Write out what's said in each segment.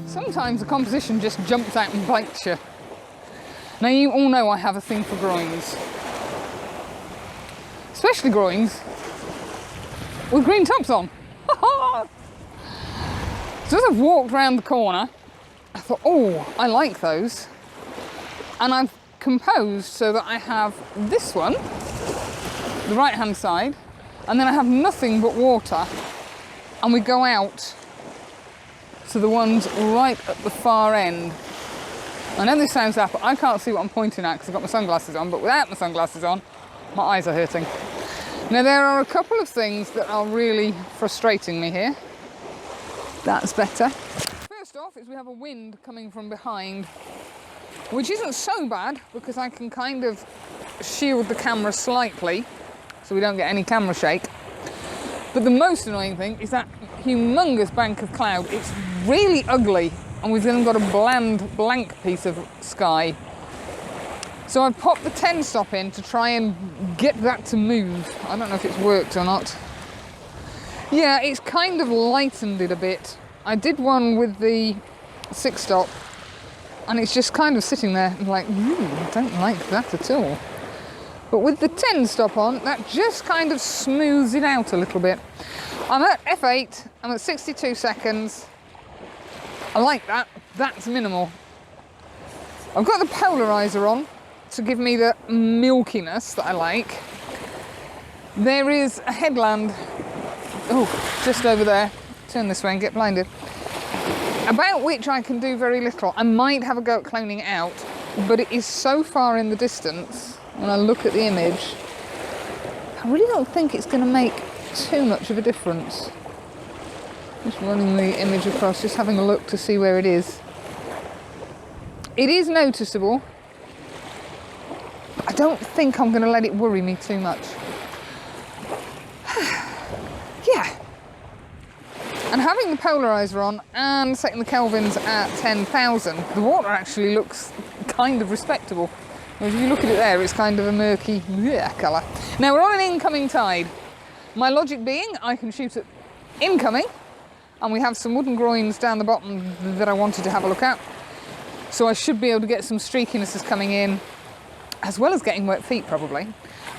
Sometimes the composition just jumps out and bites you. Now you all know I have a thing for groins. Especially groins with green tops on. So as I've walked around the corner, I thought, oh, I like those. And I've composed so that I have this one, the right hand side, and then I have nothing but water, and we go out to the ones right at the far end. I know this sounds daft, but I can't see what I'm pointing at because I've got my sunglasses on, but without my sunglasses on, my eyes are hurting. Now there are a couple of things that are really frustrating me here. That's better. First off is we have a wind coming from behind, which isn't so bad because I can kind of shield the camera slightly so we don't get any camera shake. But the most annoying thing is that humongous bank of cloud. It's really ugly, and we've then got a bland, blank piece of sky. So I've popped the 10 stop in to try and get that to move. I don't know if it's worked or not. Yeah, it's kind of lightened it a bit. I did one with the 6 stop, and it's just kind of sitting there like, I don't like that at all. But with the 10 stop on, that just kind of smooths it out a little bit. I'm at F8, I'm at 62 seconds. I like that, that's minimal. I've got the polarizer on to give me the milkiness that I like. There is a headland, oh, just over there. Turn this way and get blinded. About which I can do very little. I might have a go at cloning it out, but it is so far in the distance when I look at the image, I really don't think it's going to make too much of a difference. Just running the image across, just having a look to see where it is. It is noticeable. I don't think I'm going to let it worry me too much. Yeah. And having the polarizer on and setting the kelvins at 10,000, the water actually looks kind of respectable. Whereas if you look at it there, it's kind of a murky colour. Now we're on an incoming tide. My logic being, I can shoot at incoming, and we have some wooden groins down the bottom that I wanted to have a look at. So I should be able to get some streakinesses coming in, as well as getting wet feet probably.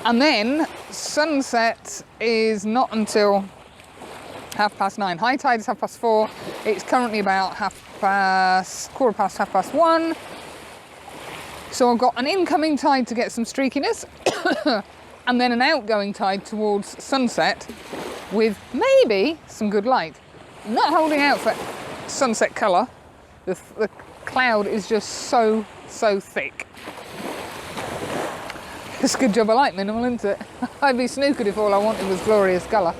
And then sunset is not until 9:30. High tide is 4:30. It's currently about 1:15. So I've got an incoming tide to get some streakiness, and then an outgoing tide towards sunset with maybe some good light. I'm not holding out for sunset colour. The cloud is just so thick. It's a good job I like minimal, isn't it? I'd be snookered if all I wanted was glorious colour.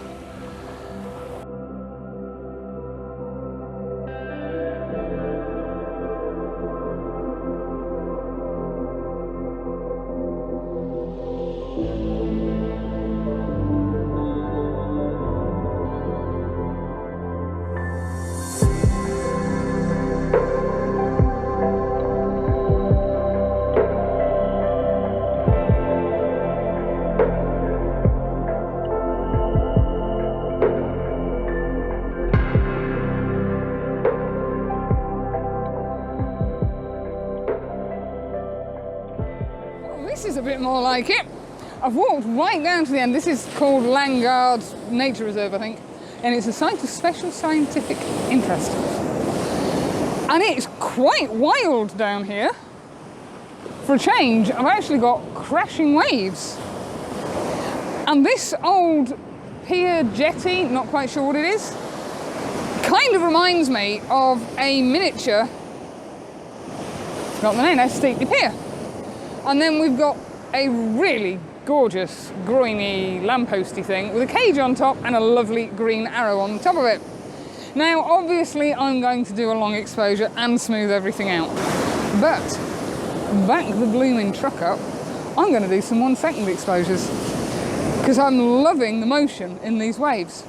This is a bit more like it. I've walked right down to the end. This is called Landguard Nature Reserve, I think, and it's a site of special scientific interest. And it's quite wild down here. For a change, I've actually got crashing waves. And this old pier jetty, not quite sure what it is, kind of reminds me of a miniature, got the name, Estuary pier. And then we've got a really gorgeous, groiny, lampposty thing with a cage on top and a lovely green arrow on the top of it. Now, obviously, I'm going to do a long exposure and smooth everything out. But back the blooming truck up, I'm going to do some 1-second exposures because I'm loving the motion in these waves.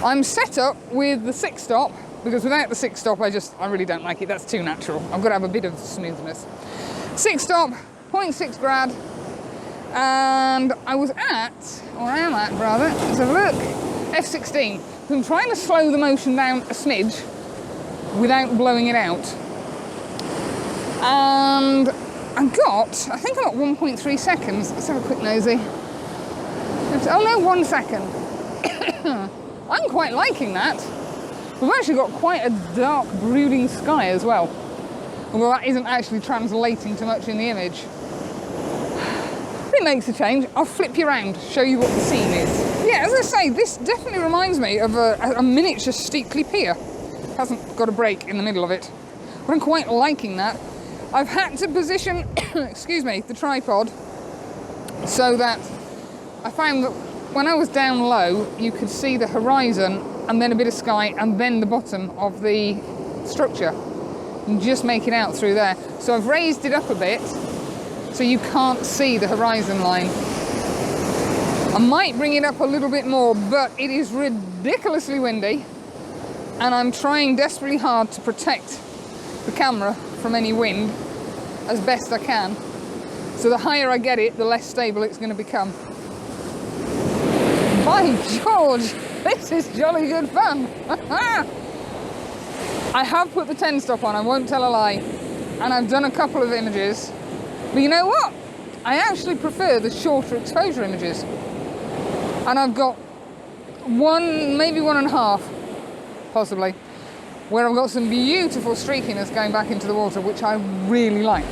I'm set up with the 6-stop because without the 6-stop I really don't like it. That's too natural. I've got to have a bit of smoothness. 6-stop, 0.6 grad, and I was at, or I am at rather, let's have a look, F16. So I'm trying to slow the motion down a smidge without blowing it out. And I think I got 1.3 seconds. Let's have a quick nosy. Oh no, 1 second. I'm quite liking that. We've actually got quite a dark, brooding sky as well. Although that isn't actually translating too much in the image. It makes a change. I'll flip you around, show you what the scene is. Yeah, as I say, this definitely reminds me of a miniature Steekley pier. Hasn't got a break in the middle of it. But I'm quite liking that. I've had to position, excuse me, the tripod so that I found that when I was down low, you could see the horizon and then a bit of sky and then the bottom of the structure. And just make it out through there. So I've raised it up a bit so you can't see the horizon line. I might bring it up a little bit more, but it is ridiculously windy and I'm trying desperately hard to protect the camera from any wind as best I can. So the higher I get it, the less stable it's going to become. By George, this is jolly good fun. I have put the 10-stop on, I won't tell a lie, and I've done a couple of images. But you know what? I actually prefer the shorter exposure images. And I've got one, maybe 1.5, possibly, where I've got some beautiful streakiness going back into the water, which I really like.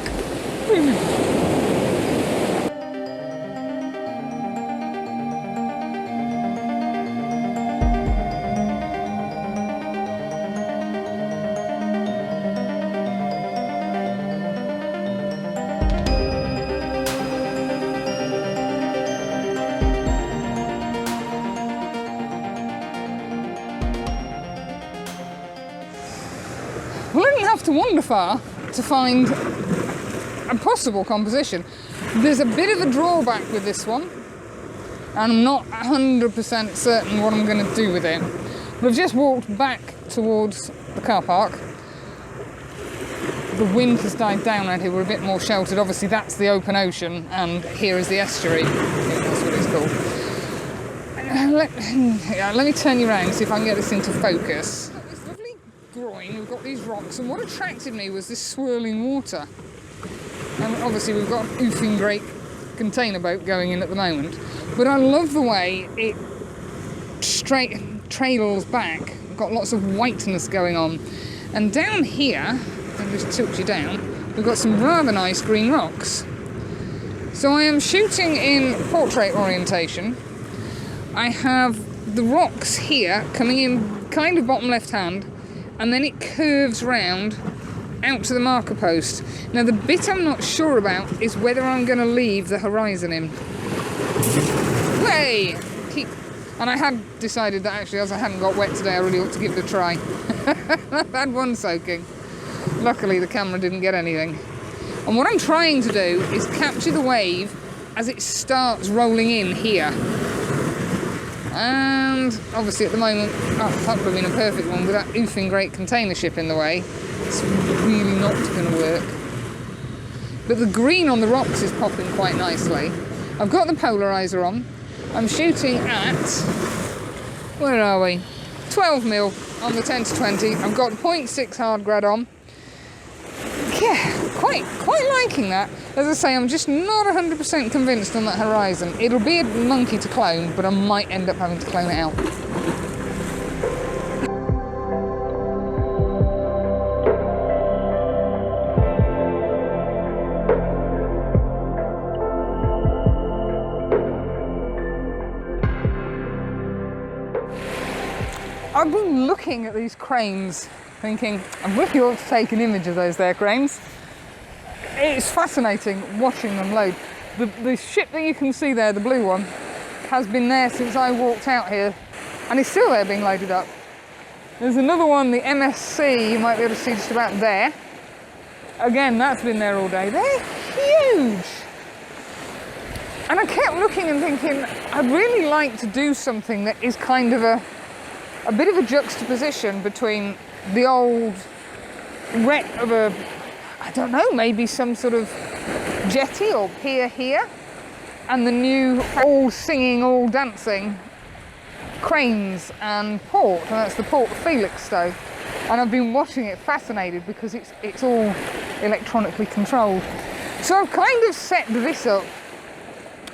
Well, I didn't have to wander far to find a possible composition. There's a bit of a drawback with this one, and I'm not 100% certain what I'm going to do with it. But I've just walked back towards the car park. The wind has died down around here, we're a bit more sheltered. Obviously that's the open ocean, and here is the estuary. I think that's what it's called. Let me turn you around and see if I can get this into focus. We've got these rocks, and what attracted me was this swirling water. And obviously we've got an oofing great container boat going in at the moment, but I love the way it trails back. We've got lots of whiteness going on, and down here, I'll just tilt you down, we've got some rather nice green rocks. So I am shooting in portrait orientation. I have the rocks here coming in kind of bottom left hand, and then it curves round out to the marker post. Now the bit I'm not sure about is whether I'm going to leave the horizon in. Way! And I had decided that actually, as I hadn't got wet today, I really ought to give it a try. I've had one soaking. Luckily the camera didn't get anything. And what I'm trying to do is capture the wave as it starts rolling in here. And obviously at the moment, that would have been a perfect one with that oofing great container ship in the way. It's really not going to work. But the green on the rocks is popping quite nicely. I've got the polarizer on. I'm shooting at, where are we? 12mm on the 10-20. I've got 0.6 hard grad on. Yeah, quite liking that. As I say, I'm just not 100% convinced on that horizon. It'll be a monkey to clone, but I might end up having to clone it out. I've been looking at these cranes, thinking, I'm really ought to take an image of those there cranes. It's fascinating watching them load. The ship that you can see there, the blue one, has been there since I walked out here, and it's still there being loaded up. There's another one, the MSC, you might be able to see just about there. Again, that's been there all day. They're huge. And I kept looking and thinking, I'd really like to do something that is kind of a bit of a juxtaposition between the old wreck of a, I don't know, maybe some sort of jetty or pier here, and the new all singing, all dancing cranes and port, and that's the port of Felixstowe. And I've been watching it fascinated because it's all electronically controlled. So I've kind of set this up.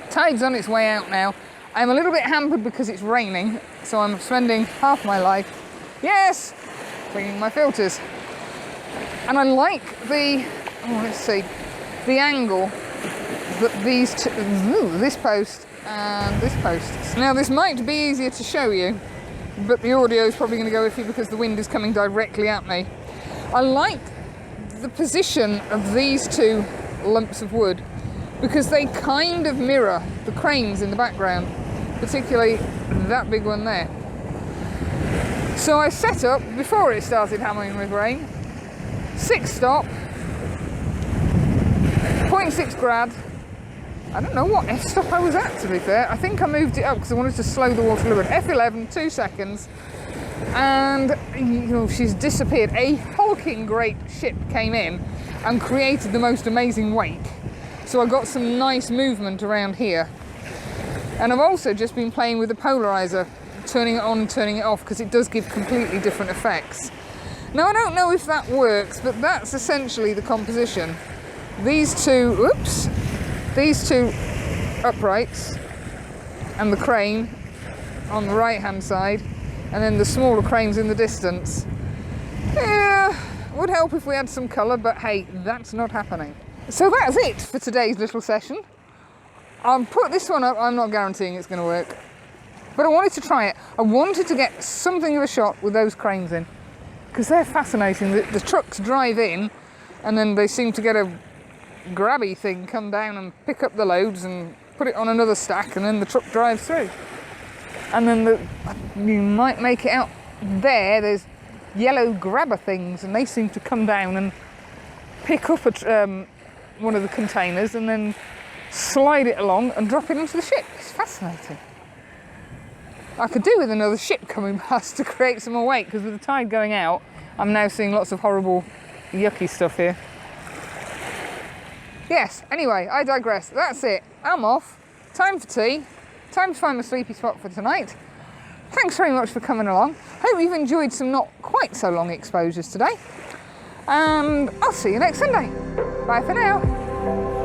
Tide's on its way out now. I'm a little bit hampered because it's raining, so I'm spending half my life, yes, cleaning my filters. And I like the, let's see, the angle that these two, this post and this post. Now this might be easier to show you, but the audio is probably going to go iffy because the wind is coming directly at me. I like the position of these two lumps of wood because they kind of mirror the cranes in the background, particularly that big one there. So I set up, before it started hammering with rain, 6 stop, 0.6 grad. I don't know what f-stop I was at, to be fair. I think I moved it up because I wanted to slow the water a little bit. F11, 2 seconds, and she's disappeared. A hulking great ship came in and created the most amazing wake. So I got some nice movement around here. And I've also just been playing with the polarizer, turning it on and turning it off, because it does give completely different effects. Now I don't know if that works, but that's essentially the composition. These two uprights and the crane on the right hand side, and then the smaller cranes in the distance. Yeah, would help if we had some colour, but hey, that's not happening. So that's it for today's little session. I'll put this one up. I'm not guaranteeing it's going to work, but I wanted to try it. I wanted to get something of a shot with those cranes in, because they're fascinating. The trucks drive in and then they seem to get a grabby thing, come down and pick up the loads and put it on another stack, and then the truck drives through. And then you might make it out there's yellow grabber things, and they seem to come down and pick up one of the containers and then slide it along and drop it into the ship. It's fascinating. I could do with another ship coming past to create some more weight, because with the tide going out, I'm now seeing lots of horrible, yucky stuff here. Yes, anyway, I digress. That's it. I'm off. Time for tea. Time to find my sleepy spot for tonight. Thanks very much for coming along. Hope you've enjoyed some not quite so long exposures today. And I'll see you next Sunday. Bye for now.